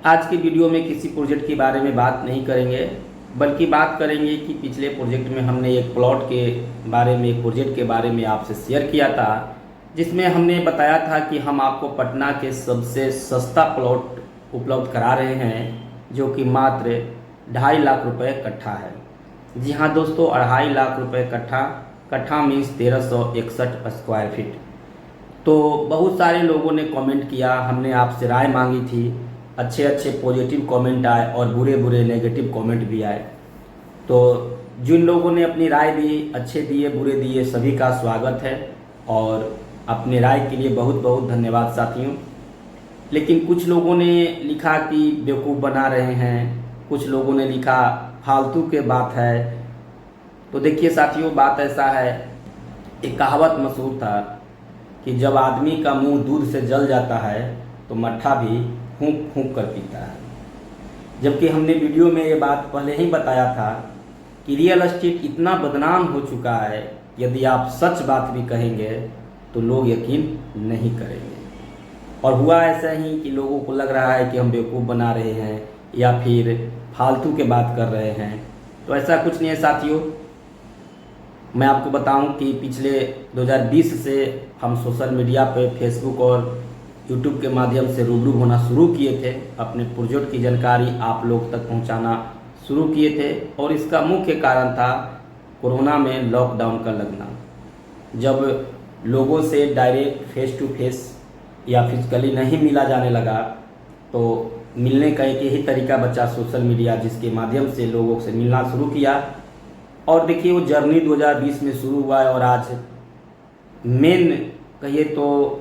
आज की वीडियो में किसी प्रोजेक्ट के बारे में बात नहीं करेंगे, बल्कि बात करेंगे कि पिछले प्रोजेक्ट में हमने एक प्लॉट के बारे में, एक प्रोजेक्ट के बारे में आपसे शेयर किया था, जिसमें हमने बताया था कि हम आपको पटना के सबसे सस्ता प्लॉट उपलब्ध करा रहे हैं, जो कि मात्र 2.5 लाख रुपए कट्ठा है। जी हाँ दोस्तों, 2.5 लाख रुपए कट्ठा। कट्ठा मीन्स 1361 स्क्वायर फीट। तो बहुत सारे लोगों ने कमेंट किया, हमने आपसे राय मांगी थी, अच्छे अच्छे पॉजिटिव कमेंट आए और बुरे बुरे नेगेटिव कमेंट भी आए। तो जिन लोगों ने अपनी राय दी, अच्छे दिए बुरे दिए, सभी का स्वागत है और अपने राय के लिए बहुत बहुत धन्यवाद साथियों। लेकिन कुछ लोगों ने लिखा कि बेवकूफ़ बना रहे हैं, कुछ लोगों ने लिखा फालतू के बात है। तो देखिए साथियों, बात ऐसा है, एक कहावत मशहूर था कि जब आदमी का मुंह दूध से जल जाता है तो मट्ठा भी फूंक फूंक कर पीता है। जबकि हमने वीडियो में ये बात पहले ही बताया था कि रियल एस्टेट इतना बदनाम हो चुका है, यदि आप सच बात भी कहेंगे तो लोग यकीन नहीं करेंगे। और हुआ ऐसा ही कि लोगों को लग रहा है कि हम बेवकूफ़ बना रहे हैं या फिर फालतू के बात कर रहे हैं। तो ऐसा कुछ नहीं है साथियों। मैं आपको बताऊं कि पिछले 2020 से हम सोशल मीडिया पे, फेसबुक और यूट्यूब के माध्यम से रूबरू होना शुरू किए थे, अपने प्रोजेक्ट की जानकारी आप लोग तक पहुंचाना शुरू किए थे। और इसका मुख्य कारण था कोरोना में लॉकडाउन का लगना। जब लोगों से डायरेक्ट फेस टू फेस या फिजिकली नहीं मिला जाने लगा, तो मिलने का एक यही तरीका बचा सोशल मीडिया, जिसके माध्यम से लोगों से मिलना शुरू किया। और देखिए वो जर्नी 2020 में शुरू हुआ है और आज मेन कहिए तो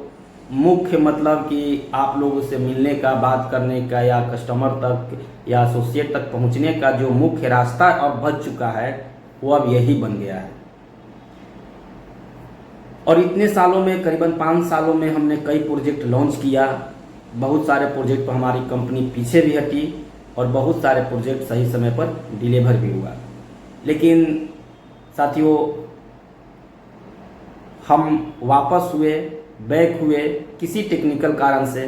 मुख्य मतलब कि आप लोगों से मिलने का, बात करने का या कस्टमर तक या एसोसिएट तक पहुंचने का जो मुख्य रास्ता अब बच चुका है, वो अब यही बन गया है। और इतने सालों में, करीबन 5 सालों में हमने कई प्रोजेक्ट लॉन्च किया। बहुत सारे प्रोजेक्ट पर हमारी कंपनी पीछे भी हटी और बहुत सारे प्रोजेक्ट सही समय पर डिलीवर भी हुआ। लेकिन साथियों, हम वापस हुए, बैक हुए किसी टेक्निकल कारण से,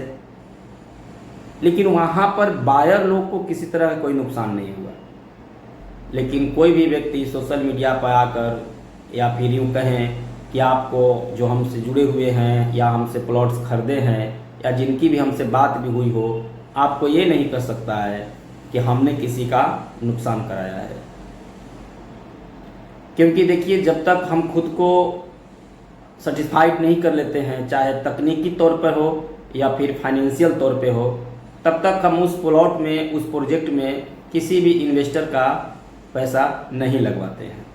लेकिन वहाँ पर बायर लोग को किसी तरह का कोई नुकसान नहीं हुआ। लेकिन कोई भी व्यक्ति सोशल मीडिया पर आकर या फिर यूँ कहें कि आपको जो हमसे जुड़े हुए हैं या हमसे प्लॉट्स खरीदे हैं या जिनकी भी हमसे बात भी हुई हो, आपको ये नहीं कर सकता है कि हमने किसी का नुकसान कराया है। क्योंकि देखिए, जब तक हम खुद को सर्टिफाइड नहीं कर लेते हैं, चाहे तकनीकी तौर पर हो या फिर फाइनेंशियल तौर पे हो, तब तक हम उस प्लॉट में, उस प्रोजेक्ट में किसी भी इन्वेस्टर का पैसा नहीं लगवाते हैं।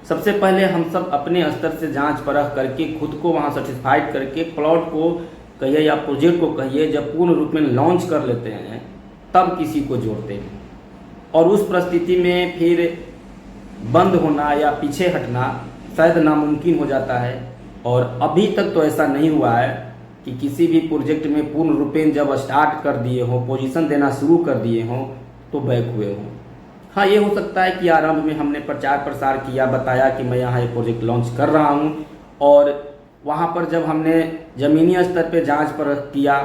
सबसे पहले हम सब अपने स्तर से जांच परख करके, खुद को वहां सर्टिफाइड करके, प्लॉट को कहिए या प्रोजेक्ट को कहिए, जब पूर्ण रूप में लॉन्च कर लेते हैं, तब किसी को जोड़ते हैं। और उस परिस्थिति में फिर बंद होना या पीछे हटना शायद नामुमकिन हो जाता है। और अभी तक तो ऐसा नहीं हुआ है कि किसी भी प्रोजेक्ट में पूर्ण रूपेण जब स्टार्ट कर दिए हों, पोजीशन देना शुरू कर दिए हों, तो बैक हुए हों। हाँ, ये हो सकता है कि आरंभ में हमने प्रचार प्रसार किया, बताया कि मैं यहाँ ये प्रोजेक्ट लॉन्च कर रहा हूँ, और वहाँ पर जब हमने ज़मीनी स्तर पर जाँच परख किया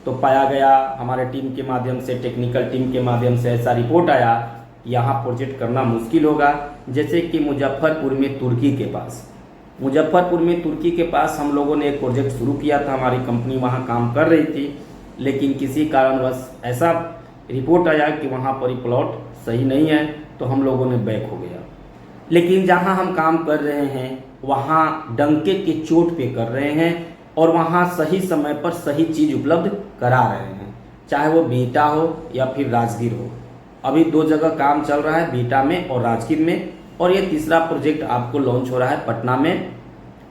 तो पाया गया, हमारे टीम के माध्यम से, टेक्निकल टीम के माध्यम से ऐसा रिपोर्ट आया, यहाँ प्रोजेक्ट करना मुश्किल होगा। जैसे कि मुजफ्फरपुर में तुर्की के पास हम लोगों ने एक प्रोजेक्ट शुरू किया था, हमारी कंपनी वहाँ काम कर रही थी, लेकिन किसी कारणवश ऐसा रिपोर्ट आया कि वहाँ पर ही प्लॉट सही नहीं है, तो हम लोगों ने बैक हो गया। लेकिन जहाँ हम काम कर रहे हैं वहाँ डंके के चोट पे कर रहे हैं और वहाँ सही समय पर सही चीज़ उपलब्ध करा रहे हैं, चाहे वो बीटा हो या फिर राजगीर हो। अभी 2 जगह काम चल रहा है, बीटा में और राजगीर में, और ये तीसरा प्रोजेक्ट आपको लॉन्च हो रहा है पटना में।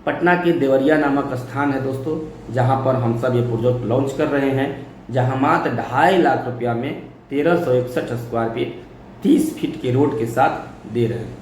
पटना के देवरिया नामक स्थान है दोस्तों, जहां पर हम सब ये प्रोजेक्ट लॉन्च कर रहे हैं, जहां मात्र 2.5 लाख रुपया में 1361 स्क्वायर फीट 30 फीट के रोड के साथ दे रहे हैं।